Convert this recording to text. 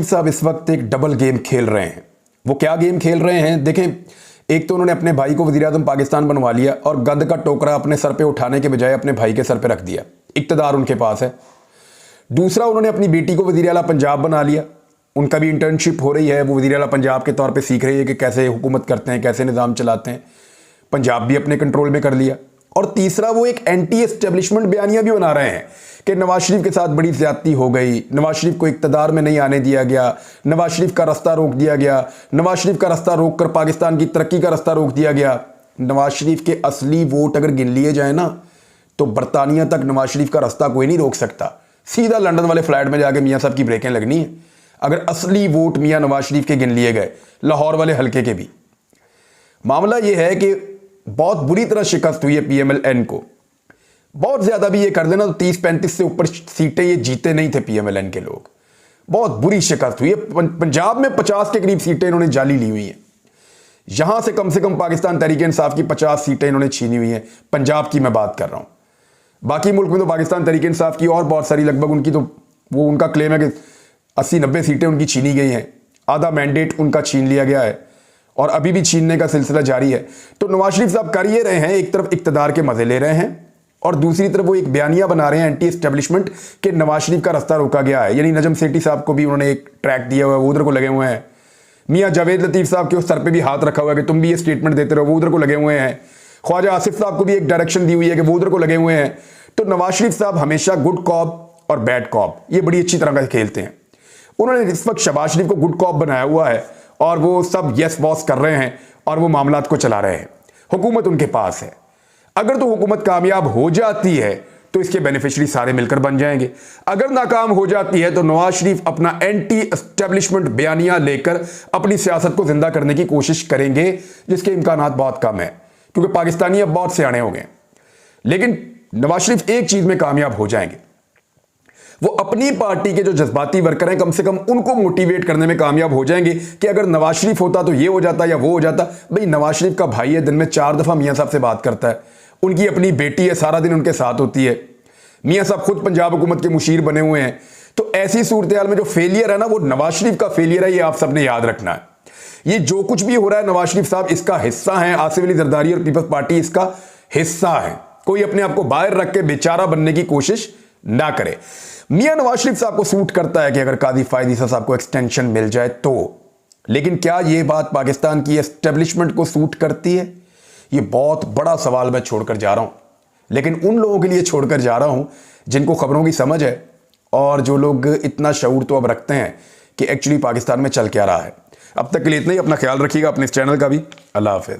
साहब इस वक्त एक डबल गेम खेल रहे हैं। वो क्या गेम खेल रहे हैं देखें। एक तो उन्होंने अपने भाई को वज़ीर-ए-आज़म पाकिस्तान बनवा लिया और गंद का टोकरा अपने सर पे उठाने के बजाय अपने भाई के सर पे रख दिया। इक़्तिदार उनके पास है। दूसरा, उन्होंने अपनी बेटी को वज़ीर आला पंजाब बना लिया। उनका भी इंटर्नशिप हो रही है, वो वज़ीर आला पंजाब के तौर पर सीख रही है कि कैसे हुकूमत करते हैं, कैसे निज़ाम चलाते हैं। पंजाब भी अपने कंट्रोल में कर लिया। और तीसरा, वो एक एंटी एस्टेब्लिशमेंट बयानिया भी बना रहे हैं कि नवाज शरीफ के साथ बड़ी ज़्यादती हो गई, नवाज शरीफ को इक़्तिदार में नहीं आने दिया गया, नवाज शरीफ का रास्ता रोक दिया गया, नवाज शरीफ का रास्ता रोक कर पाकिस्तान की तरक्की का रास्ता रोक दिया गया। नवाज शरीफ के असली वोट अगर गिन लिए जाए ना, तो बरतानिया तक नवाज शरीफ का रास्ता कोई नहीं रोक सकता। सीधा लंदन वाले फ्लैट में जाके मियाँ साहब की ब्रेकें लगनी है अगर असली वोट मियाँ नवाज शरीफ के गिन लिए गए, लाहौर वाले हल्के के भी। मामला यह है कि बहुत बुरी तरह शिकस्त हुई है PMLN को। बहुत ज़्यादा भी ये कर देना तो 30-35 से ऊपर सीटें ये जीते नहीं थे PMLN के लोग। बहुत बुरी शिकस्त हुई है। पंजाब में 50 के करीब सीटें इन्होंने जाली ली हुई हैं। यहां से कम पाकिस्तान तहरीक इंसाफ की 50 सीटें इन्होंने छीनी हुई हैं। पंजाब की मैं बात कर रहा हूं। बाकी मुल्क में तो पाकिस्तान तहरीक इंसाफ की और बहुत सारी, लगभग उनकी तो वो उनका क्लेम है कि 80-90 सीटें उनकी छीनी गई हैं। आधा मैंडेट उनका छीन लिया गया है और अभी भी छीनने का सिलसिला जारी है। तो नवाज शरीफ साहब कर ये रहे हैं, एक तरफ इक़्तिदार के मजे ले रहे हैं और दूसरी तरफ वो एक बयानिया बना रहे हैं एंटी एस्टेब्लिशमेंट के नवाज शरीफ का रास्ता रोका गया है। यानी नजम सेठी साहब को भी उन्होंने एक ट्रैक दिया हुआ है, वो उधर को लगे हुए हैं। मियाँ जावेद लतीफ़ साहब के उस सर पे भी हाथ रखा हुआ है कि तुम भी ये स्टेटमेंट देते रहो, वो उधर को लगे हुए हैं। ख्वाजा आसिफ साहब को भी एक डायरेक्शन दी हुई है कि वो उधर को लगे हुए हैं। तो नवाज शरीफ साहब हमेशा गुड कॉप और बैड कॉप ये बड़ी अच्छी तरह का खेलते हैं। उन्होंने इस वक्त शहबाज शरीफ को गुड कॉप बनाया हुआ है और वो सब यस बॉस कर रहे हैं और वो मामलात को चला रहे हैं। हुकूमत उनके पास है। अगर तो हुकूमत कामयाब हो जाती है तो इसके बेनिफिशियरी सारे मिलकर बन जाएंगे। अगर नाकाम हो जाती है तो नवाज शरीफ अपना एंटी एस्टेब्लिशमेंट बयानिया लेकर अपनी सियासत को जिंदा करने की कोशिश करेंगे, जिसके इम्कानात बहुत कम है क्योंकि पाकिस्तानी अब बहुत सियाने हो गए। लेकिन नवाज शरीफ एक चीज में कामयाब हो जाएंगे, वो अपनी पार्टी के जो जज्बाती वर्कर हैं कम से कम उनको मोटिवेट करने में कामयाब हो जाएंगे कि अगर नवाज शरीफ होता तो ये हो जाता या वो हो जाता। भाई नवाज शरीफ का भाई है, दिन में 4 दफा मियाँ साहब से बात करता है, उनकी अपनी बेटी है, सारा दिन उनके साथ होती है। मियाँ साहब खुद पंजाब हुकूमत के मुशीर बने हुए हैं। तो ऐसी सूरत हाल में जो फेलियर है ना, वो नवाज शरीफ का फेलियर है, ये आप सबने याद रखना है। ये जो कुछ भी हो रहा है नवाज शरीफ साहब इसका हिस्सा है, आसिफ अली जरदारी और पीपल्स पार्टी इसका हिस्सा है। कोई अपने आप को बाहर रख के बेचारा बनने की कोशिश ना करे। मियां नवाज शरीफ साहब को सूट करता है कि अगर काजी फायद ईसा साहब को एक्सटेंशन मिल जाए तो, लेकिन क्या यह बात पाकिस्तान की एस्टेब्लिशमेंट को सूट करती है? यह बहुत बड़ा सवाल मैं छोड़कर जा रहा हूं, लेकिन उन लोगों के लिए छोड़कर जा रहा हूं जिनको खबरों की समझ है और जो लोग इतना शऊर तो अब रखते हैं कि एक्चुअली पाकिस्तान में चल क्या रहा है। अब तक के लिए इतना ही। अपना ख्याल रखिएगा, अपने इस चैनल का भी। अल्लाह हाफिज।